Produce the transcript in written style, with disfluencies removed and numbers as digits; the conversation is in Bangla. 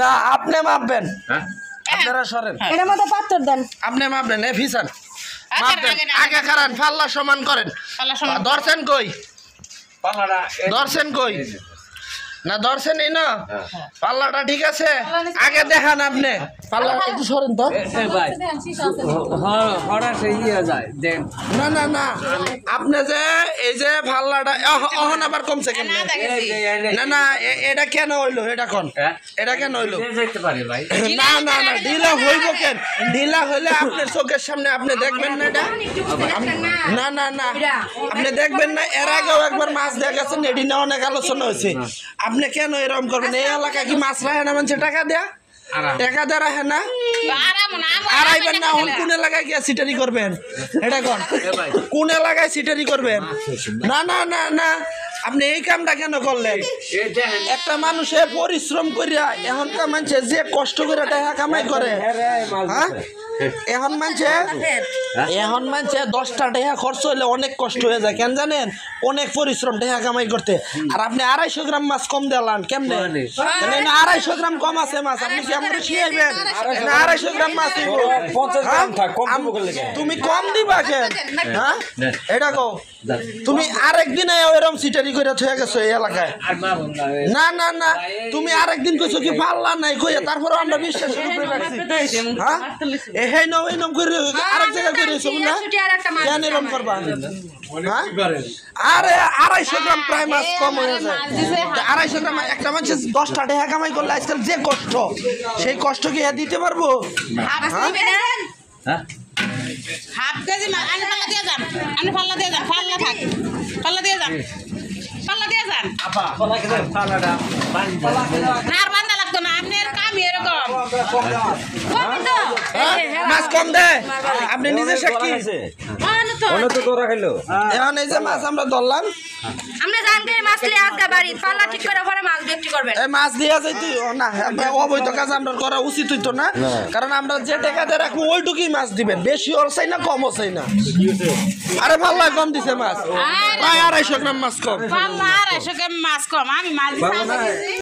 না আপনি মাপবেন আপনারা সরেন এর মধ্যে পাথর দেন আপনি মাপবেন এ ফিসান মাপবেন আগে খারান পাল্লা সমান করেন দর্শন কই দর্শন কই না দর্শন এই না পাল্লাটা ঠিক আছে আগে দেখান আপনি পাল্লা একটু সরেন তো না না না আপনি যে এই যে পাল্লাটা এখন আবার কমছে কেন না না এটা কেন হইলো এটা কোন এটা কেন হইলো না না না ঢিলা হইব কেন ঢিলা হইলে আপনার চোখের সামনে আপনি দেখবেন না এটা না না না আপনি দেখবেন না এর আগেও একবার মাছ দেখা গেছে এটি নিয়ে অনেক আলোচনা হয়েছে আপনি কেন এরকম করবেন এই এলাকা কি মাছ রাখে না মানুষের টাকা দেয়া টাকা দেওয়া রাখে না আর আইবেন না কোন এলাকায় গিয়ে সিটারি করবেন এটা কোন এলাকায় সিটারি করবেন না না না না আপনি এই কামটা কেন করলেন একটা মানুষে পরিশ্রম করিয়া এখনকার মানুষে যে কষ্ট করে টাকা কামাই করে হ্যাঁ এখন মানছে 10টা টাকা খরচ হইলে অনেক কষ্ট হয়ে যায় কেন জানেন অনেক পরিশ্রম টাকা কামাই করতে আর আপনি 250 গ্রাম মাছ কম দিলেন কেমনে 250 গ্রাম কম আছে মাছ আপনি কি আমরা শিখাইবেন 250 গ্রাম মাছ দিব 50 গ্রাম থাক কম দিব তুমি কম দিবা কেন হ্যাঁ এটা কও তুমি আরেকদিন এরকম সিটারি করে থয়ে গেছো এই এলাকায় না না না তুমি আরেকদিন কইছো কি পাল্লা নাই কইয়া তারপরে আমরা বিশ্বাস করে রাখছি হ্যাঁ এই নম এই নম করে আরেক জায়গা করেছো না কেন এরকম করবা আরে 250 গ্রাম প্রায় মাছ কম হয়ে যায় 250 গ্রাম একটা মানুষ 10টা টাকা কামাই করলে আজকাল যে কষ্ট সেই কষ্ট কি দিতে পারবো হাফ কেজি আনি পাল্লা দিয়ে যান আনি পাল্লা দিয়ে যান পাল্লা থাক পাল্লা দিয়ে যান পাল্লা দিয়ে যান না আর বান্ধা লাগতো না আপনার কামই এরকম মাছ কম দেয় আপনি নিজে সাক্ষী এখন এই যে মাছ আমরা ধরলাম আমরা জানকে মাছ লিয়ে আজকে বাড়ি পাল্লা ঠিক করে পরে মাছ বিক্রি করবেন এই মাছ দিয়া যাইতো না অবৈধ কাজ আমরা করা উচিত হইতো না কারণ আমরা যে টাকা দিয়ে রাখবো ওইটুকুই মাছ দিবেন বেশি ওর চাই না কম চাই না আরে ভাল্লা কম দিছে মাছ প্রায় 250 গ্রাম মাছ কম পাল্লা 250 গ্রাম মাছ কম আমি মাছ